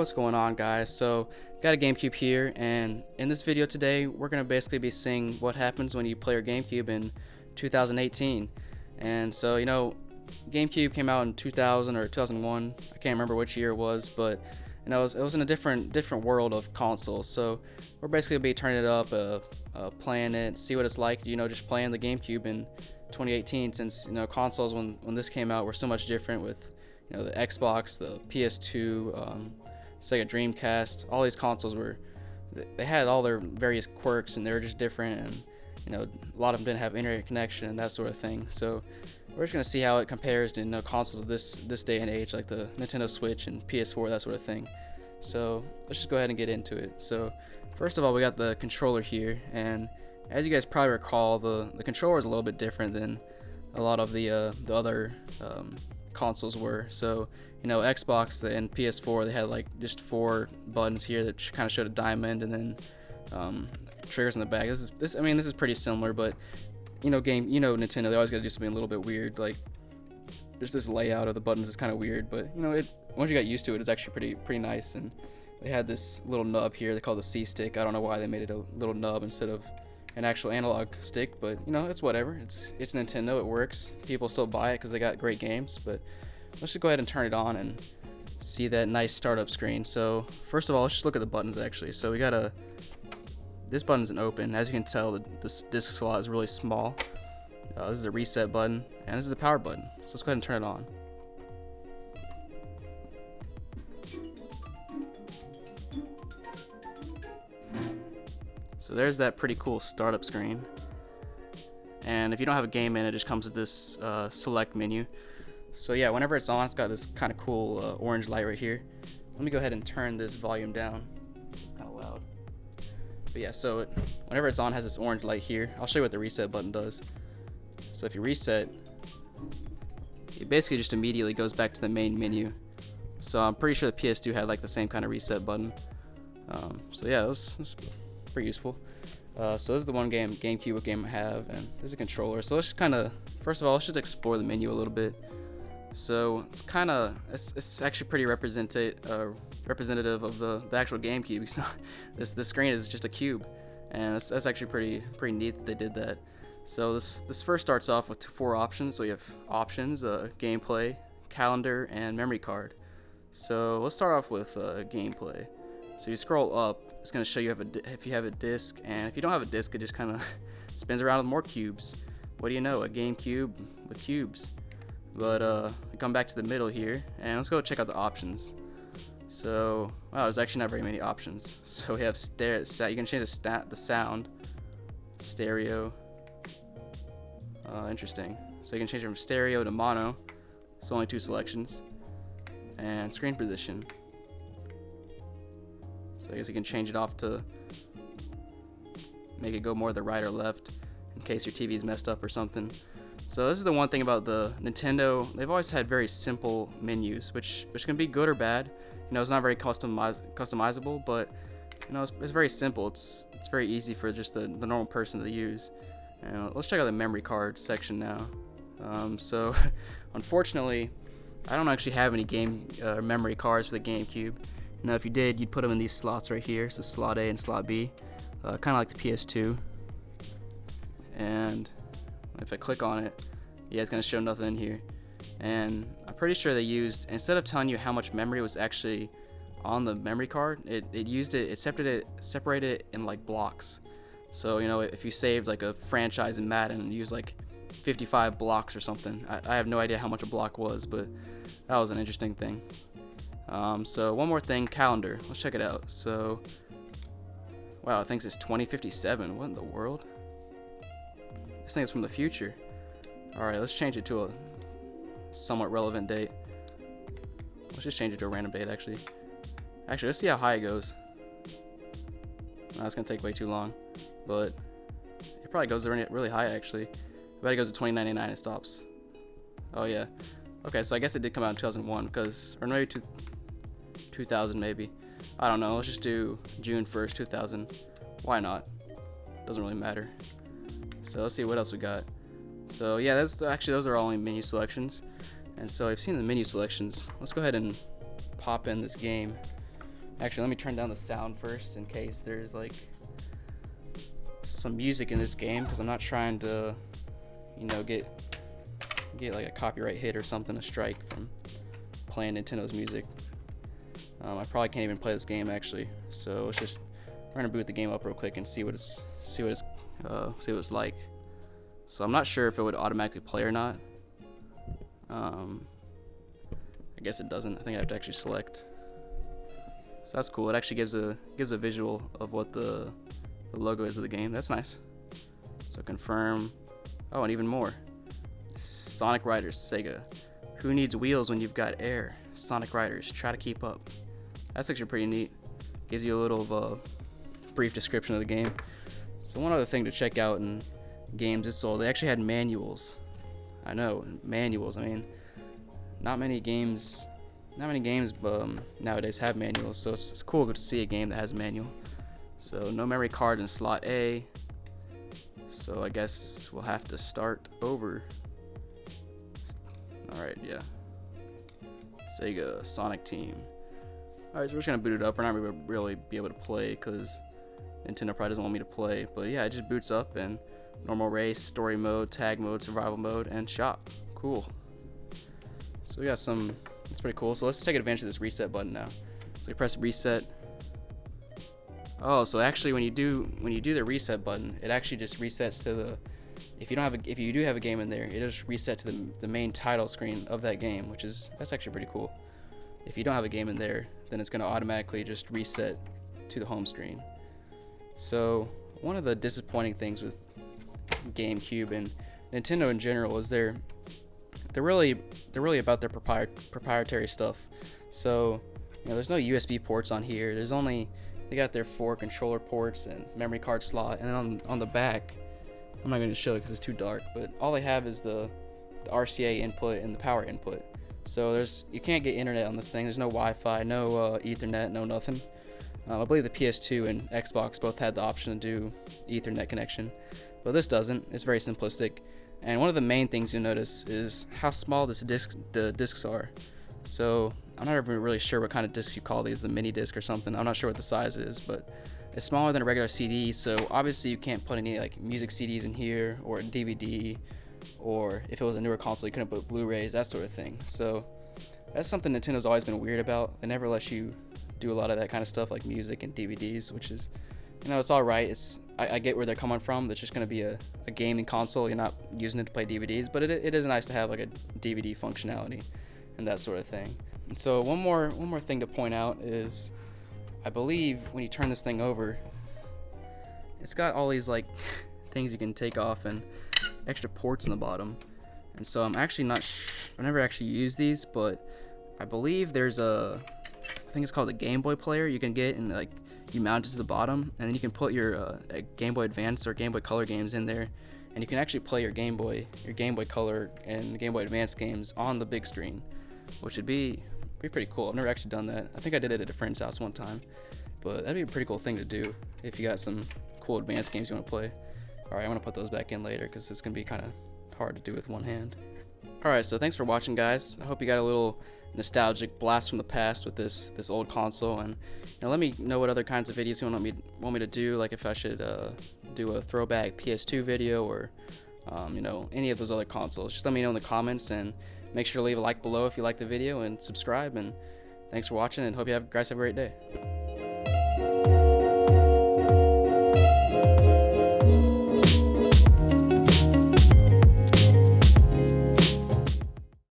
What's going on, guys? So got a GameCube here, and in this video today we're going to basically be seeing what happens when you play your GameCube in 2018. And so, GameCube came out in 2000 or 2001. I can't remember which year it was, but it was in a different world of consoles. So we're basically going to be turning it up, playing it, see what it's like, just playing the GameCube in 2018, since consoles when this came out were so much different with the Xbox, the PS2, Sega Dreamcast. All these consoles they had all their various quirks, and they were just different, and a lot of them didn't have internet connection and that sort of thing. So we're just gonna see how it compares to consoles of this day and age, like the Nintendo Switch and PS4, that sort of thing. So let's just go ahead and get into it. So first of all, we got the controller here, and as you guys probably recall, the controller is a little bit different than a lot of the other consoles were. So Xbox and PS4, they had like just 4 buttons here that kind of showed a diamond, and then triggers in the back. This is pretty similar, but Nintendo, they always got to do something a little bit weird. Like just this layout of the buttons is kind of weird, but once you got used to it, it's actually pretty nice. And they had this little nub here they call the C stick. I don't know why they made it a little nub instead of an actual analog stick, but it's whatever. It's Nintendo, it works. People still buy it because they got great games. But let's just go ahead and turn it on and see that nice startup screen. So first of all, let's just look at the buttons actually. So we got this button isn't open. As you can tell, this disc slot is really small. This is the reset button, and this is the power button. So let's go ahead and turn it on. So there's that pretty cool startup screen. And if you don't have a game in it, just comes with this select menu. So yeah, whenever it's on, it's got this kind of cool orange light right here. Let me go ahead and turn this volume down. It's kind of loud. But yeah, so whenever it's on, it has this orange light here. I'll show you what the reset button does. So if you reset, it basically just immediately goes back to the main menu. So I'm pretty sure the PS2 had like the same kind of reset button. So yeah, that's pretty useful. So this is the one GameCube game I have, and this is a controller. So let's just first of all, let's just explore the menu a little bit. So it's actually pretty representative of the actual GameCube. It's not, this screen is just a cube, and that's actually pretty neat that they did that. So this first starts off with 4 options. So you have options, gameplay, calendar, and memory card. So let's start off with gameplay. So you scroll up, it's going to show you if you have a disc, and if you don't have a disc, it just kind of spins around with more cubes. What do you know, a GameCube with cubes. But we come back to the middle here, and let's go check out the options. So wow, there's actually not very many options. So we have you can change the sound, stereo. Interesting. So you can change it from stereo to mono. So only 2 selections, and screen position. So I guess you can change it off to make it go more to the right or left in case your TV's messed up or something. So this is the one thing about the Nintendo. They've always had very simple menus, which can be good or bad. It's not very customizable, but it's very simple. It's very easy for just the normal person to use. And let's check out the memory card section now. So unfortunately, I don't actually have any memory cards for the GameCube. If you did, you'd put them in these slots right here, so slot A and slot B, kind of like the PS2. And if I click on it, yeah, it's going to show nothing in here. And I'm pretty sure they used, instead of telling you how much memory was actually on the memory card, it separated it in like blocks. So if you saved like a franchise in Madden and used like 55 blocks or something, I have no idea how much a block was, but that was an interesting thing. So one more thing, calendar. Let's check it out. So, wow, it thinks it's 2057. What in the world? This thing is from the future. Alright, let's change it to a somewhat relevant date. Let's just change it to a random date, actually. Let's see how high it goes. No, it's going to take way too long. But it probably goes really high, actually. I bet it goes to 2099 and it stops. Oh, yeah. Okay, so I guess it did come out in 2001, or maybe 2000 maybe. I don't know, let's just do June 1st, 2000. Why not? Doesn't really matter. So let's see what else we got. So yeah, those are all only menu selections. And so I've seen the menu selections. Let's go ahead and pop in this game. Actually, let me turn down the sound first in case there's like some music in this game, because I'm not trying to, you know, get like a copyright hit or something, a strike from playing Nintendo's music. I probably can't even play this game actually, so we're gonna boot the game up real quick and see what it's like. So I'm not sure if it would automatically play or not. I guess it doesn't. I think I have to actually select. So that's cool. It actually gives a visual of what the logo is of the game. That's nice. So confirm. Oh, and even more. Sonic Riders, Sega. Who needs wheels when you've got air? Sonic Riders, try to keep up. That's actually pretty neat. Gives you a little of a brief description of the game. So one other thing to check out in games is they actually had manuals. I know, manuals. I mean, not many games nowadays have manuals, so it's cool to see a game that has a manual. So no memory card in slot A. So I guess we'll have to start over. Alright, yeah. Sega Sonic Team. Alright, so we're just gonna boot it up. We're not gonna really be able to play because Nintendo probably doesn't want me to play. But yeah, it just boots up and normal race, story mode, tag mode, survival mode, and shop. Cool. So we got some. It's pretty cool. So let's take advantage of this reset button now. So we press reset. Oh, so actually when you do the reset button, it actually just resets to the. If you do have a game in there, it'll just reset to the main title screen of that game, that's actually pretty cool. If you don't have a game in there, then it's gonna automatically just reset to the home screen. So one of the disappointing things with GameCube and Nintendo in general is they're really about their proprietary stuff. So there's no USB ports on here. They got their 4 controller ports and memory card slot, and then on the back, I'm not going to show it because it's too dark, but all they have is the RCA input and the power input. So you can't get internet on this thing. There's no Wi-Fi, no Ethernet, no nothing. I believe the PS2 and Xbox both had the option to do Ethernet connection, but this doesn't. It's very simplistic. And one of the main things you'll notice is how small the discs are. So I'm not even really sure what kind of discs you call these, the mini disc or something. I'm not sure what the size is, but it's smaller than a regular CD. So obviously you can't put any like music CDs in here or a DVD, or if it was a newer console you couldn't put Blu-rays, that sort of thing. So that's something Nintendo's always been weird about. They never let you do a lot of that kind of stuff like music and DVDs, which is, it's all right. I get where they're coming from. It's just going to be a gaming console. You're not using it to play DVDs, but it is nice to have like a DVD functionality and that sort of thing. And so one more thing to point out is, I believe when you turn this thing over, it's got all these like things you can take off and extra ports in the bottom. And so I'm actually not I've never actually used these, but I believe I think it's called a Game Boy player you can get, and like you mount it to the bottom, and then you can put your Game Boy Advance or Game Boy Color games in there, and you can actually play your Game Boy Color and Game Boy Advance games on the big screen, which would be pretty cool. I've never actually done that. I think I did it at a friend's house one time, but that'd be a pretty cool thing to do if you got some cool advanced games you want to play. Alright, I'm going to put those back in later because it's going to be kind of hard to do with one hand. Alright, so thanks for watching, guys. I hope you got a little nostalgic blast from the past with this old console, and let me know what other kinds of videos you want me to do, like if I should do a throwback PS2 video or any of those other consoles. Just let me know in the comments, and make sure to leave a like below if you like the video and subscribe. And thanks for watching, and hope you guys have a great day.